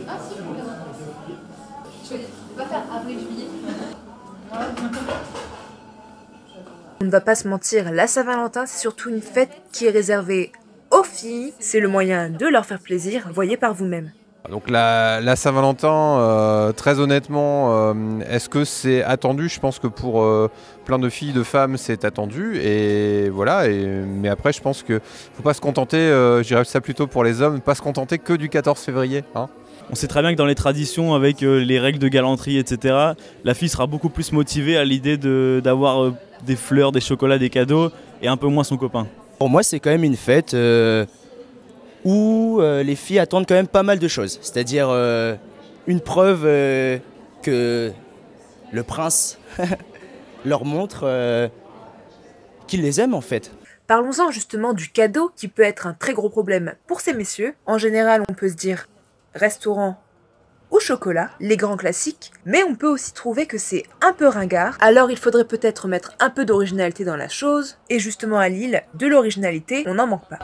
Ah si, je regarde. Je vais pas faire avril-juillet. On ne va pas se mentir, la Saint-Valentin, c'est surtout une fête qui est réservée aux filles. C'est le moyen de leur faire plaisir, voyez par vous-même. Donc la Saint-Valentin, très honnêtement, est-ce que c'est attendu? Je pense que pour plein de filles, de femmes, c'est attendu. Et voilà. Mais après, je pense qu'il ne faut pas se contenter, je dirais ça plutôt pour les hommes, pas se contenter que du 14 février. Hein. On sait très bien que dans les traditions, avec les règles de galanterie, etc., la fille sera beaucoup plus motivée à l'idée d'avoir des fleurs, des chocolats, des cadeaux, et un peu moins son copain. Pour moi, c'est quand même une fête où les filles attendent quand même pas mal de choses. C'est-à-dire une preuve que le prince leur montre qu'il les aime en fait. Parlons-en justement du cadeau qui peut être un très gros problème pour ces messieurs. En général, on peut se dire restaurant ou chocolat, les grands classiques, mais on peut aussi trouver que c'est un peu ringard, alors il faudrait peut-être mettre un peu d'originalité dans la chose, et justement à Lille, de l'originalité, on n'en manque pas.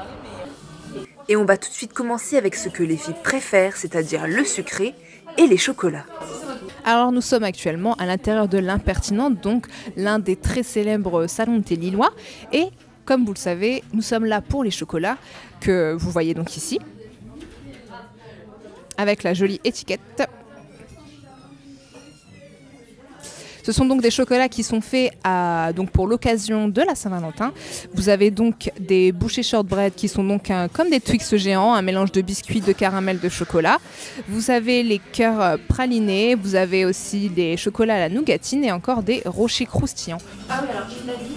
Et on va tout de suite commencer avec ce que les filles préfèrent, c'est-à-dire le sucré et les chocolats. Alors nous sommes actuellement à l'intérieur de l'Impertinente, donc l'un des très célèbres salons de thé lillois, et comme vous le savez, nous sommes là pour les chocolats que vous voyez donc ici, avec la jolie étiquette. Ce sont donc des chocolats qui sont faits donc pour l'occasion de la Saint-Valentin. Vous avez donc des bouchées shortbread qui sont donc comme des Twix géants, un mélange de biscuits, de caramel, de chocolat. Vous avez les cœurs pralinés, vous avez aussi des chocolats à la nougatine et encore des rochers croustillants. Ah oui, alors je l'ai dit.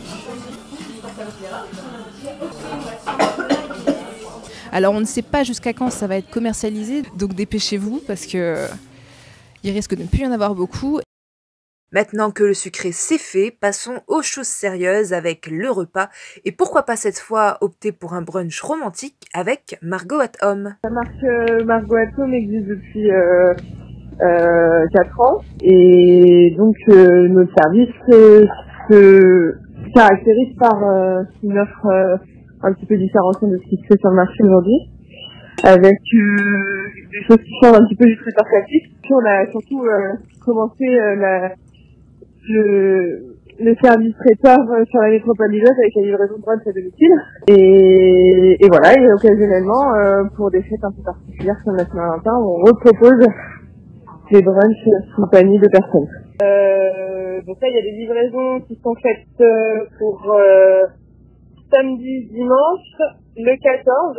Alors on ne sait pas jusqu'à quand ça va être commercialisé, donc dépêchez-vous parce que il risque de ne plus y en avoir beaucoup. Maintenant que le sucré c'est fait, passons aux choses sérieuses avec le repas. Et pourquoi pas cette fois opter pour un brunch romantique avec Margot at Home. La marque Margot at Home existe depuis 4 ans. Et donc notre service se caractérise par une offre un petit peu différenciante de ce qui se fait sur le marché aujourd'hui. Avec des choses qui changent un petit peu du traiteur classique. Puis on a surtout commencé le service traiteur sur la métropole lilloise avec la livraison de brunch à domicile. Et voilà, et occasionnellement, pour des fêtes un peu particulières comme la Saint-Valentin, on repropose des brunchs sous compagnie de personnes. Donc là, il y a des livraisons qui sont faites pour samedi, dimanche, le 14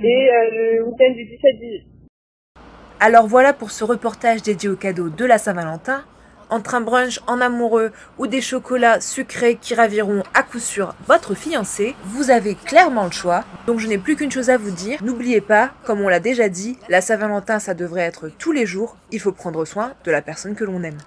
et le week-end du 17-18. Alors voilà pour ce reportage dédié aux cadeaux de la Saint-Valentin. Entre un brunch en amoureux ou des chocolats sucrés qui raviront à coup sûr votre fiancé, vous avez clairement le choix. Donc je n'ai plus qu'une chose à vous dire, n'oubliez pas, comme on l'a déjà dit, la Saint-Valentin ça devrait être tous les jours, il faut prendre soin de la personne que l'on aime.